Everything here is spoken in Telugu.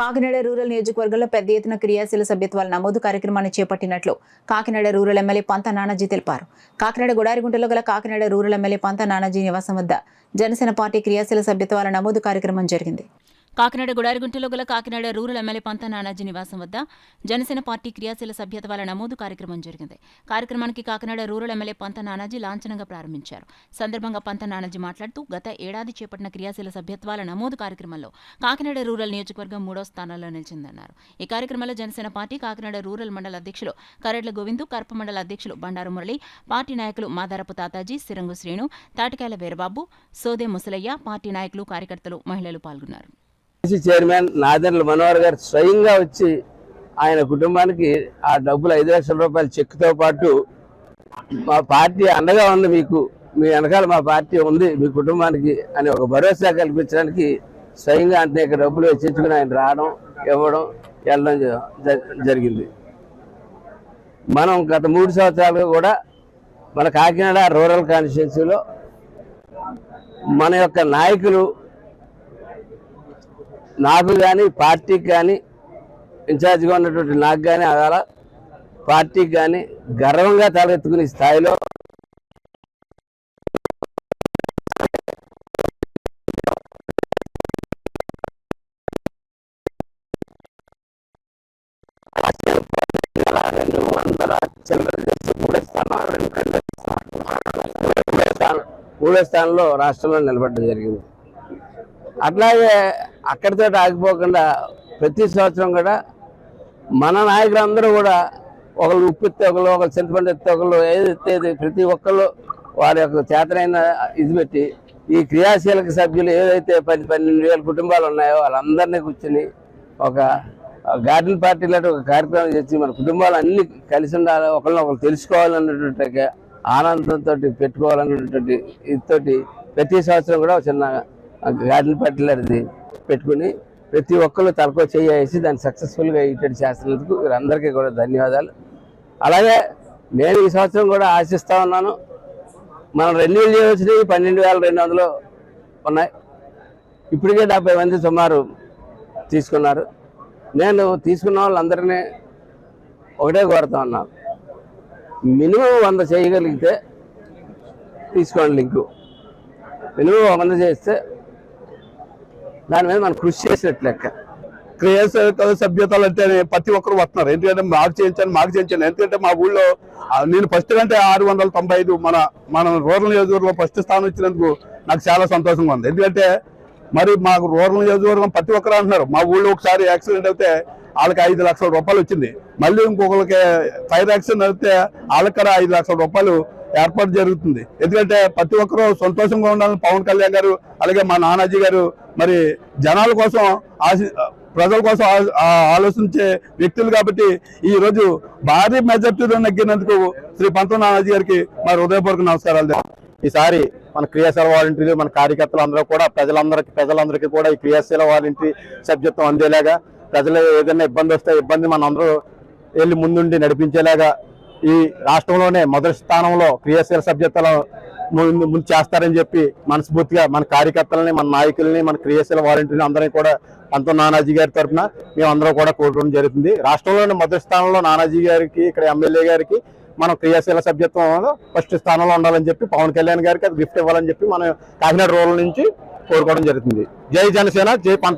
కాకినాడ రూరల్ నియోజకవర్గంలో పెద్ద ఎత్తున క్రియాశీల సభ్యత్వాల నమోదు కార్యక్రమాన్ని చేపట్టినట్లు కాకినాడ రూరల్ ఎమ్మెల్యే పంత నానాజీ తెలిపారు. కాకినాడ గుడారిగుంటలో గల కాకినాడ రూరల్ ఎమ్మెల్యే పంత నానాజీ నివాసం వద్ద జనసేన పార్టీ క్రియాశీల సభ్యత్వాల నమోదు కార్యక్రమం జరిగింది. కాకినాడ గుడారిగుంటలో గల కాకినాడ రూరల్ ఎమ్మెల్యే పంత నానాజీ నివాసం వద్ద జనసేన పార్టీ క్రియాశీల సభ్యత్వాల నమోదు కార్యక్రమం జరిగింది. కార్యక్రమానికి కాకినాడ రూరల్ ఎమ్మెల్యే పంత నానాజీ లాంఛనంగా ప్రారంభించారు. సందర్భంగా పంత నానాజీ మాట్లాడుతూ గత ఏడాది చేపట్టిన క్రియాశీల సభ్యత్వాల నమోదు కార్యక్రమంలో కాకినాడ రూరల్ నియోజకవర్గం 3వ స్థానంలో నిలిచిందన్నారు. ఈ కార్యక్రమంలో జనసేన పార్టీ కాకినాడ రూరల్ మండల అధ్యక్షులు కరెడ్ల గోవిందు, కర్ప మండల అధ్యక్షులు బండారు మురళి, పార్టీ నాయకులు మాదారపు తాతాజీ, సిరంగు శ్రీను, తాటికాయల వీరబాబు, సోదే ముసలయ్య, పార్టీ నాయకులు, కార్యకర్తలు, మహిళలు పాల్గొన్నారు. చైర్మన్ నాదెండ్ల మనోహర్ గారు స్వయంగా వచ్చి ఆయన కుటుంబానికి ఆ డబ్బులు 5 లక్షల రూపాయల చెక్తో పాటు మా పార్టీ అండగా ఉంది, మీకు మీ వెనకాల మా పార్టీ ఉంది మీ కుటుంబానికి అని ఒక భరోసా కల్పించడానికి స్వయంగా అనేక డబ్బులు వెచ్చించుకుని ఆయన రావడం, ఇవ్వడం, వెళ్ళడం జరిగింది. మనం గత 3 సంవత్సరాలుగా కూడా మన కాకినాడ రూరల్ కాన్స్టిట్యున్సీలో మన యొక్క నాయకులు నాకు కానీ పార్టీకి కానీ ఇన్ఛార్జిగా ఉన్నటువంటి నాకు కానీ అలా పార్టీకి కానీ గర్వంగా తలెత్తుకునే స్థాయిలో మూడో స్థానంలో రాష్ట్రంలో నిలబడడం జరిగింది. అట్లాగే అక్కడితో ఆగిపోకుండా ప్రతి సంవత్సరం కూడా మన నాయకులందరూ కూడా ఒకళ్ళు ఉప్పు ఎత్తే ఒకళ్ళు, ఒకళ్ళు చింతపండు ఎత్తే ఒకళ్ళు, ఏది ఎత్తేది ప్రతి ఒక్కళ్ళు వారి యొక్క చేతనైన ఇది పెట్టి ఈ క్రియాశీలక సభ్యులు ఏదైతే 10-12 కుటుంబాలు ఉన్నాయో వాళ్ళందరినీ కూర్చొని ఒక గార్డెన్ పార్టీ లాంటి ఒక కార్యక్రమం చేసి మన కుటుంబాలు అన్ని కలిసి ఉండాలి, ఒకళ్ళు తెలుసుకోవాలన్నటువంటి ఆనందంతో పెట్టుకోవాలన్నటువంటి ఇదితోటి ప్రతి సంవత్సరం కూడా చిన్న గార్డెన్ పార్టీ లాంటిది పెట్టుకుని ప్రతి ఒక్కళ్ళు తలకో చేసి దాన్ని సక్సెస్ఫుల్గా ఇటు చేస్తున్నందుకు వీరందరికీ కూడా ధన్యవాదాలు. అలాగే నేను ఈ సంవత్సరం కూడా ఆశిస్తూ ఉన్నాను. మనం రెన్యూల్ చేయవలసినవి 12,200 ఉన్నాయి. ఇప్పటికే 70 మంది సుమారు తీసుకున్నారు. నేను తీసుకున్న వాళ్ళందరినీ ఒకటే కోరుతా ఉన్నాను, మినిమం 100 చేయగలిగితే తీసుకోండి లింకు. మినిమం 100 చేస్తే దాని మీద మనం కృషి చేసినట్లు లెక్క. క్రియాశీలక సభ్యతలు అంటే ప్రతి ఒక్కరు వస్తున్నారు. ఎందుకంటే మాకు చేయించాను. ఎందుకంటే మా ఊళ్ళో నేను ఫస్ట్ అంటే 695 మన రూరల్ నియోజకవర్గంలో ఫస్ట్ స్థానం ఇచ్చినందుకు నాకు చాలా సంతోషంగా ఉంది. ఎందుకంటే మరి మాకు రూరల్ నియోజకవర్గం ప్రతి ఒక్కరు అంటున్నారు, మా ఊళ్ళో ఒకసారి యాక్సిడెంట్ అయితే వాళ్ళకి 5 లక్షల రూపాయలు వచ్చింది. మళ్ళీ ఇంకొకరికి ఫైర్ యాక్సిడెంట్ అయితే వాళ్ళకి 5 లక్షల రూపాయలు ఏర్పాటు జరుగుతుంది. ఎందుకంటే ప్రతి ఒక్కరూ సంతోషంగా ఉండాలని పవన్ కళ్యాణ్ గారు అలాగే మా నానాజీ గారు మరి జనాల కోసం ప్రజల కోసం ఆలోచించే వ్యక్తులు కాబట్టి ఈ రోజు భారీ మెజార్టీలో నెగ్గినందుకు శ్రీ పంత నానాజీ గారికి మరి హృదయపూర్వక నమస్కారాలు. ఈసారి మన క్రియాశీల వాలంటీర్లు మన కార్యకర్తలు అందరూ కూడా ప్రజలందరికీ కూడా ఈ క్రియాశీల వాలంటీర్ సభ్యత్వం అందేలాగా, ప్రజలు ఏదైనా ఇబ్బంది వస్తే ఇబ్బంది మన అందరూ వెళ్ళి ముందుండి నడిపించేలాగా ఈ రాష్ట్రంలోనే మొదటి స్థానంలో క్రియాశీల సభ్యతలు ముందు చేస్తారని చెప్పి మనస్ఫూర్తిగా మన కార్యకర్తలని, మన నాయకుల్ని, మన క్రియాశీల వాలంటీర్లు అందరినీ కూడా పంత నానాజీ గారి తరఫున మేమందరం కూడా కోరుకోవడం జరుగుతుంది. రాష్ట్రంలోనే మొదటి స్థానంలో నానాజీ గారికి, ఇక్కడ ఎమ్మెల్యే గారికి మనం క్రియాశీల సభ్యత్వంలో ఫస్ట్ స్థానంలో ఉండాలని చెప్పి పవన్ కళ్యాణ్ గారికి అది గిఫ్ట్ ఇవ్వాలని చెప్పి మనం కాకినాడ రూరల్ నుంచి కోరుకోవడం జరుగుతుంది. జై జనసేన, జై పంత.